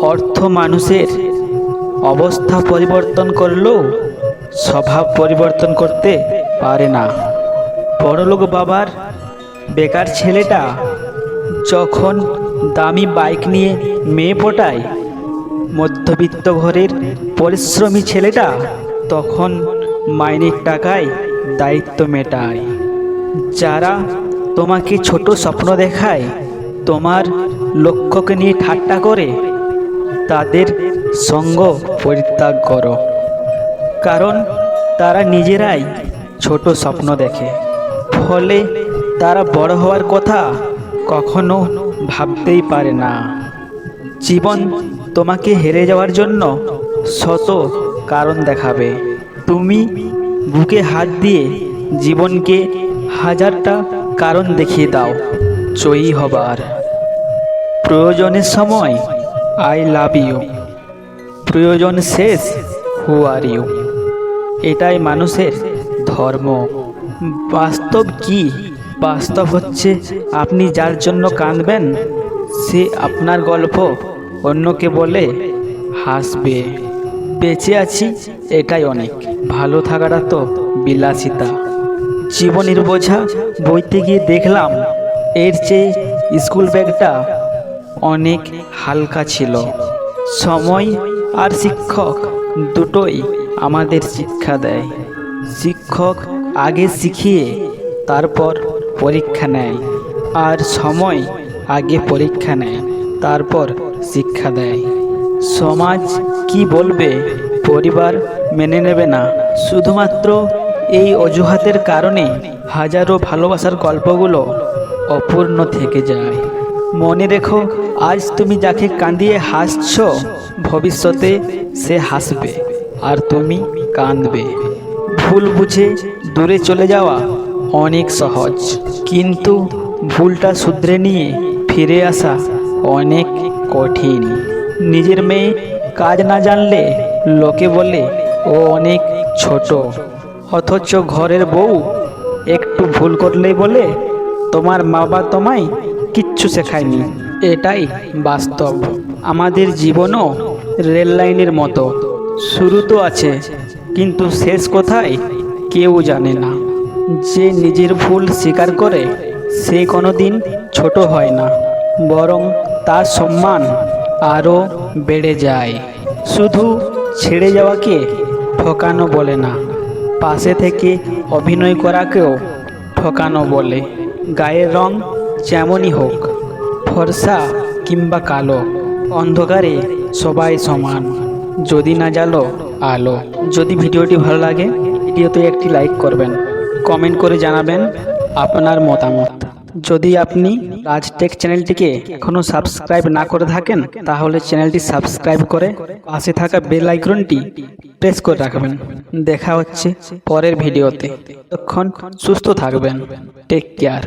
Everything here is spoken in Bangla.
অর্থ মানুষের অবস্থা পরিবর্তন করলেও স্বভাব পরিবর্তন করতে পারে না। বড়লোক বাবার বেকার ছেলেটা যখন দামি বাইক নিয়ে মেয়ে পটায়, মধ্যবিত্ত ঘরের পরিশ্রমী ছেলেটা তখন মাইনের টাকায় দায়িত্ব মেটায়। যারা তোমাকে ছোট স্বপ্ন দেখায়, তোমার লক্ষ্যকে নিয়ে ঠাট্টা করে, তাদের সঙ্গ পরিত্যাগ করো। কারণ তারা নিজেরাই ছোট স্বপ্ন দেখে, ফলে তারা বড় হওয়ার কথা কখনো ভাবতেই পারে না। জীবন তোমাকে হেরে যাওয়ার জন্য শত কারণ দেখাবে। তুমি বুকে হাত দিয়ে জীবনকে হাজারটা কারণ দেখিয়ে দাও জয়ী হবার। প্রয়োজনের সময় আই লাভ ইউ, প্রয়োজন শেষ হু আর ইউ। এটাই মানুষের ধর্ম। বাস্তব কি? বাস্তব হচ্ছে আপনি যার জন্য কাঁদবেন সে আপনার গল্প অন্যকে বলে হাসবে। বেঁচে আছি এটাই অনেক, ভালো থাকাটা তো বিলাসিতা। জীবনের বোঝা বইতে গিয়ে দেখলাম এর চেয়ে স্কুল ব্যাগটা অনেক হালকা ছিল। সময় আর শিক্ষক দুটোই আমাদের শিক্ষা দেয়। শিক্ষক আগে শিখিয়ে তারপর পরীক্ষা নেয়, আর সময় আগে পরীক্ষা নেয় তারপর শিক্ষা দেয়। সমাজ কি বলবে, পরিবার মেনে নেবে না, শুধুমাত্র এই অজুহাতের কারণে হাজারো ভালোবাসার গল্পগুলো অপূর্ণ থেকে যায়। মনে রেখো, আজ তুমি যাকে কাঁদিয়ে হাসছ, ভবিষ্যতে সে হাসবে আর তুমি কাঁদবে। ভুল বুঝে দূরে চলে যাওয়া অনেক সহজ, কিন্তু ভুলটা শুধরে নিয়ে ফিরে আসা অনেক কঠিন। নিজের মেয়ে কাজ না জানলে লোকে বলে ও অনেক ছোট, অথচ ঘরের বউ একটু ভুল করলেই বলে তোমার মা বাবা তোমায় কিচ্ছু শেখায়নি। এটাই বাস্তব। আমাদের জীবনও রেল লাইনের মতো, শুরু তো আছে কিন্তু শেষ কোথায় কেউ জানে না। যে নিজের ভুল স্বীকার করে সে কোনোদিন ছোট হয় না, বরং তার সম্মান আরও বেড়ে যায়। শুধু ছেড়ে যাওয়াকে ঠকানো বলে না, পাশে থেকে অভিনয় করাকেও ঠকানো বলে। গায়ের রং যেমনই হোক, ফর্সা কিংবা কালো, অন্ধকারে সবাই সমান, যদি না জ্বালো আলো। যদি ভিডিওটি ভালো লাগে ভিডিওতে একটি লাইক করবেন, কমেন্ট করে জানাবেন আপনার মতামত। যদি আপনি রাজটেক চ্যানেলটিকে এখনও সাবস্ক্রাইব না করে থাকেন তাহলে চ্যানেলটি সাবস্ক্রাইব করে পাশে থাকা বেল আইকনটি প্রেস করে রাখবেন। দেখা হচ্ছে পরের ভিডিওতে। ততক্ষণ সুস্থ থাকবেন। Take care.